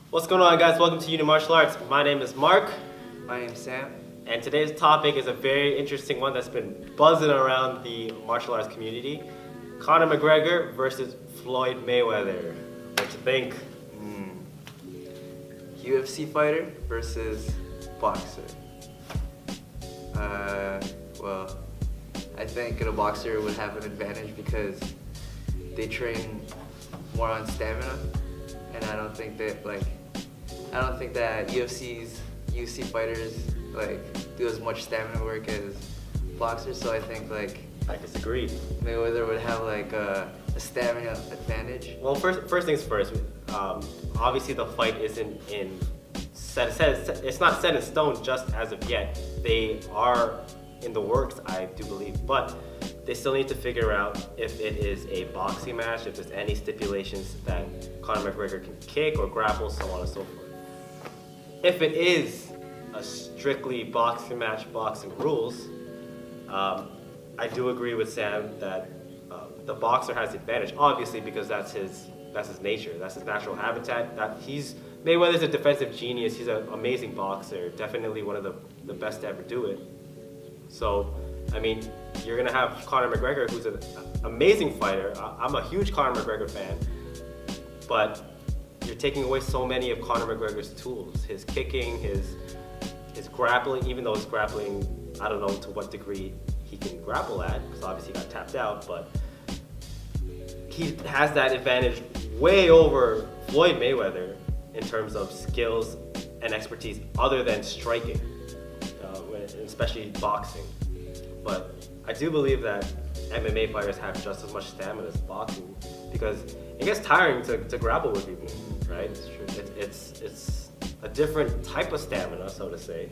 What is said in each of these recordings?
What's going on, guys? Welcome to Unit Martial Arts. My name is Mark. My name's Sam. And today's topic is a very interesting one that's been buzzing around the martial arts community. Conor McGregor versus Floyd Mayweather. What you think? UFC fighter versus boxer. Well, I think a boxer would have an advantage because they train more on stamina, and I don't think that UFC fighters do as much stamina work as boxers. So I think I disagree. Mayweather would have a stamina advantage. Well, first things first. Obviously, the fight isn't it's not set in stone just as of yet. They are in the works, I do believe, but they still need to figure out if it is a boxing match, if there's any stipulations that Conor McGregor can kick or grapple, so on and so forth. If it is a strictly boxing match, boxing rules, I do agree with Sam that the boxer has the advantage, obviously, because that's his nature, that's his natural habitat. Mayweather's a defensive genius. He's an amazing boxer, definitely one of the best to ever do it. So, I mean, you're gonna have Conor McGregor, who's an amazing fighter. I'm a huge Conor McGregor fan, but you're taking away so many of Conor McGregor's tools. His kicking, his grappling, even though his grappling, I don't know to what degree he can grapple at, because obviously he got tapped out, but he has that advantage way over Floyd Mayweather in terms of skills and expertise other than striking, especially boxing. But I do believe that MMA fighters have just as much stamina as boxing, because it gets tiring to grapple with people, right? It's a different type of stamina, so to say,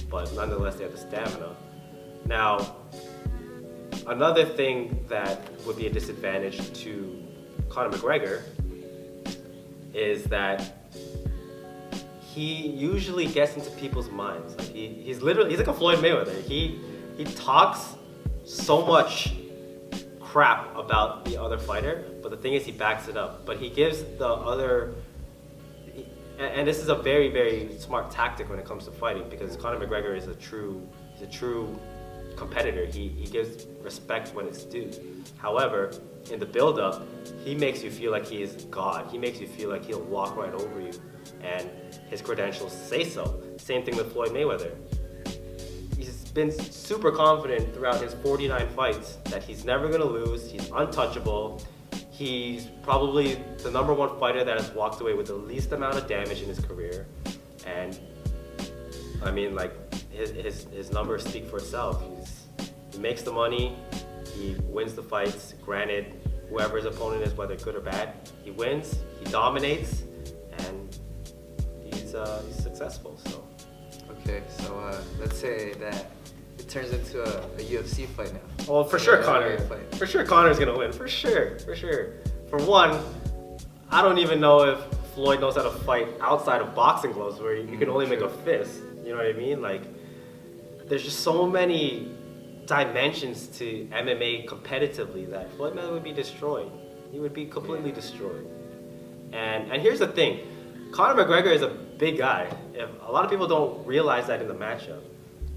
but nonetheless they have the stamina. Now, another thing that would be a disadvantage to Conor McGregor is that he usually gets into people's minds. He's like a Floyd Mayweather. He talks so much crap about the other fighter, but the thing is he backs it up. But he gives the other, and this is a very, very smart tactic when it comes to fighting, because Conor McGregor is a true competitor. He gives respect when it's due. However, in the build-up, he makes you feel like he is God. He makes you feel like he'll walk right over you, and his credentials say so. Same thing with Floyd Mayweather. He's been super confident throughout his 49 fights that he's never gonna lose. He's untouchable. He's probably the #1 fighter that has walked away with the least amount of damage in his career. And I mean, his numbers speak for itself. He makes the money, he wins the fights. Granted, whoever his opponent is, whether good or bad, he wins, he dominates, and he's successful. So. Okay, so let's say that it turns into a UFC fight now. Well, for sure, Conor's gonna win. For sure. For one, I don't even know if Floyd knows how to fight outside of boxing gloves, where you can only make a fist. You know what I mean? There's just so many dimensions to MMA competitively that Floyd Mayweather would be destroyed. He would be completely destroyed. And here's the thing, Conor McGregor is a big guy. A lot of people don't realize that in the matchup.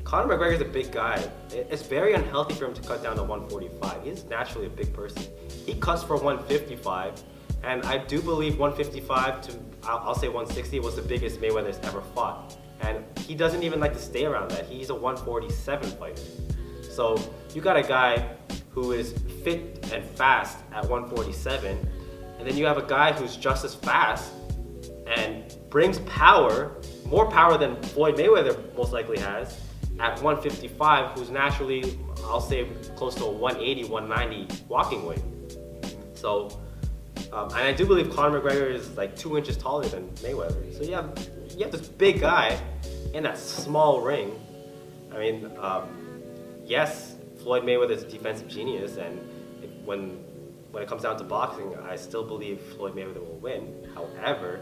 Conor McGregor is a big guy. It's very unhealthy for him to cut down to 145. He's naturally a big person. He cuts for 155, and I do believe 155 to, I'll say 160 was the biggest Mayweather's ever fought. And he doesn't even like to stay around that. He's a 147 fighter. So you got a guy who is fit and fast at 147, and then you have a guy who's just as fast and brings power, more power than Floyd Mayweather most likely has, at 155, who's naturally, I'll say, close to a 180, 190 walking weight. So, and I do believe Conor McGregor is 2 inches taller than Mayweather. So you have this big guy in that small ring. I mean, yes, Floyd Mayweather is a defensive genius, and when it comes down to boxing, I still believe Floyd Mayweather will win. However,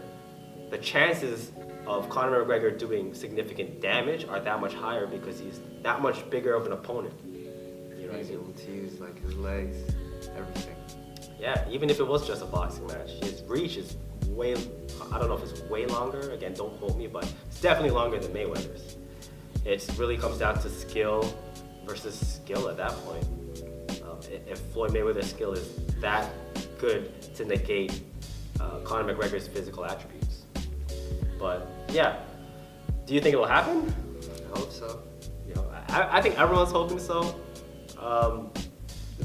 the chances of Conor McGregor doing significant damage are that much higher because he's that much bigger of an opponent. You know what I He's mean? able to use his legs, everything. Yeah, even if it was just a boxing match, his reach is way, I don't know if it's way longer, again, don't quote me, but it's definitely longer than Mayweather's. It really comes down to skill versus skill at that point. If Floyd Mayweather's skill is that good to negate Conor McGregor's physical attributes. But yeah, do you think it'll happen? I hope so. You know, I think everyone's hoping so.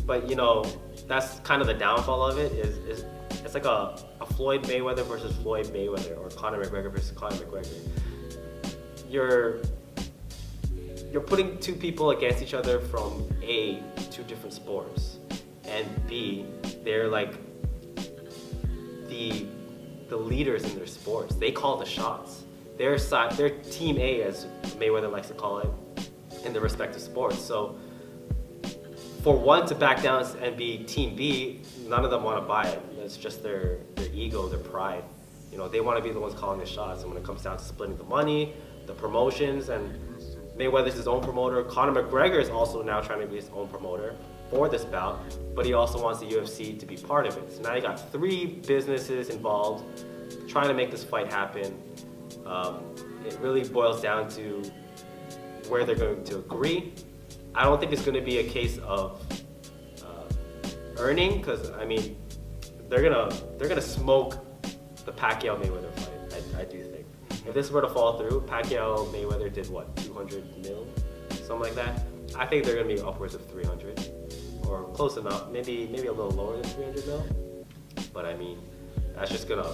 But you know, that's kind of the downfall of it. Is it's like a Floyd Mayweather versus Floyd Mayweather, or Conor McGregor versus Conor McGregor. You're putting two people against each other from A, two different sports, and B, they're like the leaders in their sports. They call the shots. They're team A, as Mayweather likes to call it, in their respective sports. So for one to back down and be team B, none of them want to buy it. It's just their ego, their pride. You know, they want to be the ones calling the shots. And when it comes down to splitting the money, the promotions, and Mayweather's his own promoter. Conor McGregor is also now trying to be his own promoter for this bout, but he also wants the UFC to be part of it. So now you got three businesses involved trying to make this fight happen. It really boils down to where they're going to agree. I don't think it's going to be a case of earning, because I mean they're gonna smoke the Pacquiao Mayweather fight. I do think. If this were to fall through, Pacquiao Mayweather did what, 200 mil, something like that. I think they're gonna be upwards of 300, or close enough. Maybe a little lower than 300 mil. But I mean, that's just gonna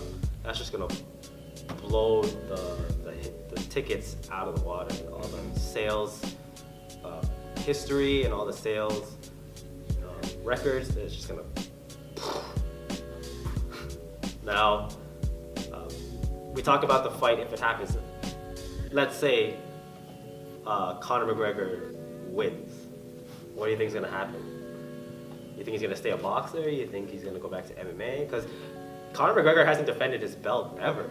blow the tickets out of the water. All the sales history and all the sales records. It's just gonna. Now. We talk about the fight if it happens. Let's say Conor McGregor wins. What do you think is going to happen? You think he's going to stay a boxer? You think he's going to go back to MMA? Because Conor McGregor hasn't defended his belt ever.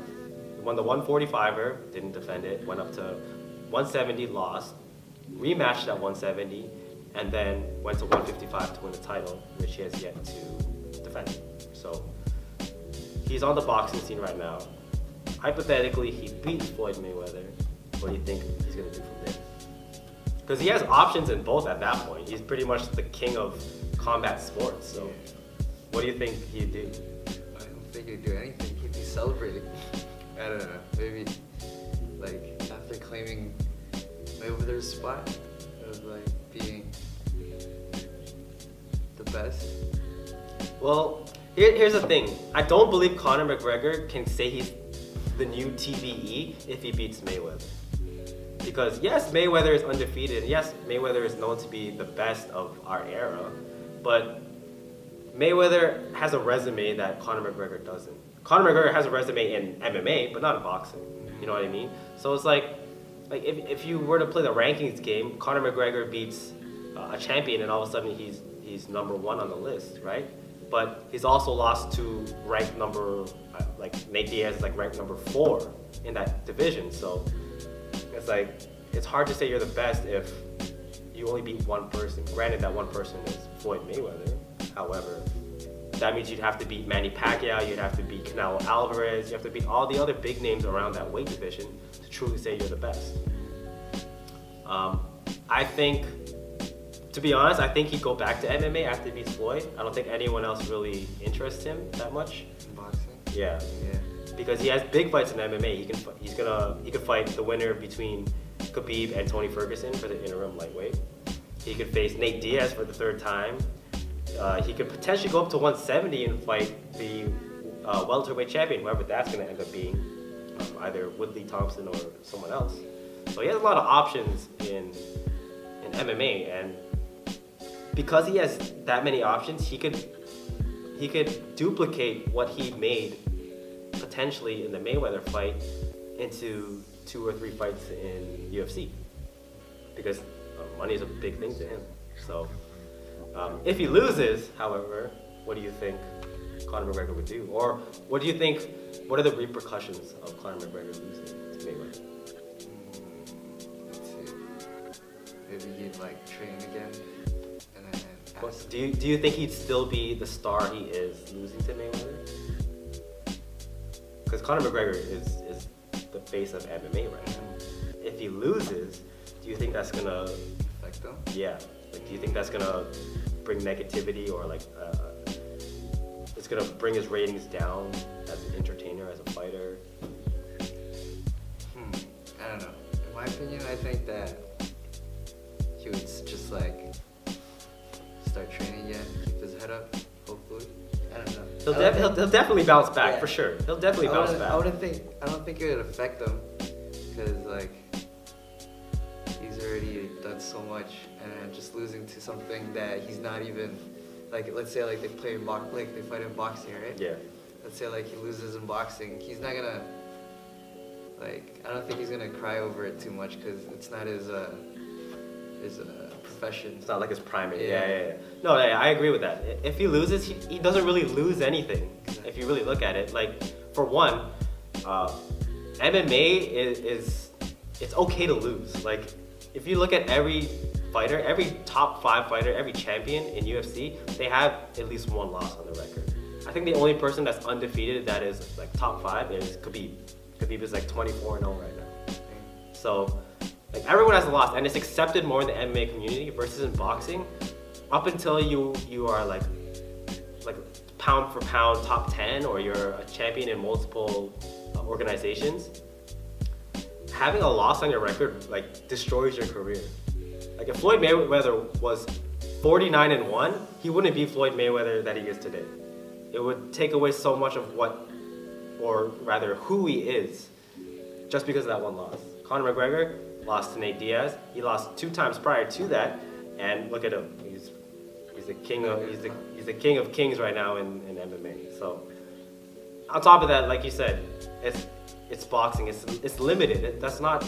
He won the 145er, didn't defend it, went up to 170, lost, rematched at 170, and then went to 155 to win the title, which he has yet to defend. So he's on the boxing scene right now. Hypothetically, he beats Floyd Mayweather. What do you think he's going to do from there? Because he has options in both at that point. He's pretty much the king of combat sports. So what do you think he'd do? I don't think he'd do anything. He'd be celebrating. I don't know. Maybe like after claiming Mayweather's spot of like being the best. Well, here's the thing. I don't believe Conor McGregor can say he's the new TBE if he beats Mayweather. Because yes, Mayweather is undefeated, and yes, Mayweather is known to be the best of our era, but Mayweather has a resume that Conor McGregor doesn't. Conor McGregor has a resume in MMA, but not in boxing. You know what I mean? So it's like if you were to play the rankings game, Conor McGregor beats a champion, and all of a sudden he's number one on the list, right? But he's also lost to ranked number, like Nate Diaz is like ranked number 4 in that division. So it's like, it's hard to say you're the best if you only beat one person. Granted, that one person is Floyd Mayweather. However, that means you'd have to beat Manny Pacquiao, you'd have to beat Canelo Alvarez, you have to beat all the other big names around that weight division to truly say you're the best. I think, to be honest, I think he'd go back to MMA after he beats Floyd. I don't think anyone else really interests him that much. In boxing? Yeah. Because he has big fights in MMA. He could fight the winner between Khabib and Tony Ferguson for the interim lightweight. He could face Nate Diaz for the 3rd time. He could potentially go up to 170 and fight the welterweight champion, whoever that's going to end up being, either Woodley Thompson or someone else. So he has a lot of options in MMA, and because he has that many options, he could duplicate what he made potentially in the Mayweather fight into 2 or 3 fights in UFC, because money is a big thing to him. So if he loses, however, what do you think Conor McGregor would do? Or what are the repercussions of Conor McGregor losing to Mayweather? Let's see. Maybe he'd like train again, and then course. Do you think he'd still be the star he is losing to Mayweather? Because Conor McGregor is the face of MMA right now. If he loses, do you think that's gonna Affect them? yeah? Like, do you think that's gonna bring negativity or like it's gonna bring his ratings down as an entertainer, as a fighter? I don't know. In my opinion, I think that he would just like start training again, keep his head up, hopefully. I don't know. He'll definitely bounce back Yeah. for sure. He'll definitely bounce back. I don't think it would affect him because like he's already done so much, and just losing to something that he's not even like. Let's say like they fight in boxing, right? Yeah. Let's say like he loses in boxing, he's not gonna like. I don't think he's gonna cry over it too much because it's not his profession. It's not like his primary. Yeah. Yeah. No, yeah, I agree with that. If he loses, he doesn't really lose anything. If you really look at it, like for one, MMA is it's okay to lose. Like if you look at every fighter, every top 5 fighter, every champion in UFC, they have at least one loss on the record. I think the only person that's undefeated that is like top 5 is Khabib. Khabib is like 24-0 right now. So like everyone has a loss, and it's accepted more in the MMA community versus in boxing. Up until you are like pound for pound top 10, or you're a champion in multiple organizations, having a loss on your record like destroys your career. Like if Floyd Mayweather was 49-1, he wouldn't be Floyd Mayweather that he is today. It would take away so much of what, or rather who he is, just because of that one loss. Conor McGregor lost to Nate Diaz. He lost 2 times prior to that, and look at him. He's the king of kings right now in MMA. So on top of that, like you said, it's boxing. It's limited. That's not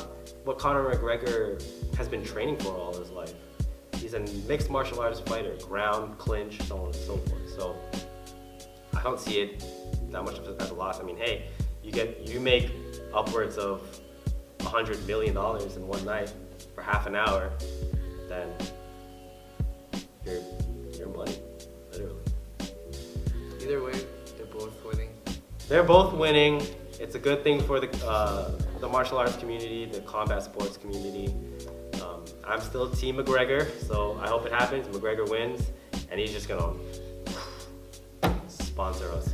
what Conor McGregor has been training for all his life. He's a mixed martial arts fighter, ground, clinch, so on and so forth. So I don't see it that much as a loss. I mean, hey, you make upwards of $100 million in one night for half an hour, then your money, literally. Either way, they're both winning. They're both winning. It's a good thing for the martial arts community, the combat sports community. I'm still Team McGregor, so I hope it happens. McGregor wins, and he's just gonna sponsor us.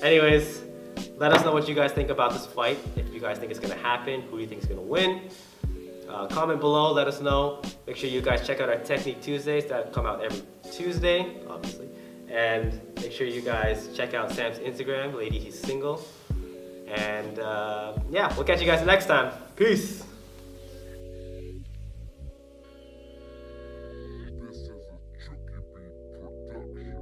Anyways, let us know what you guys think about this fight. If you guys think it's gonna happen, who do you think is gonna win? Comment below, let us know. Make sure you guys check out our Technique Tuesdays that come out every Tuesday, obviously. And make sure you guys check out Sam's Instagram, Lady He's Single. And yeah, we'll catch you guys next time. Peace. This is a Tricky Beat production.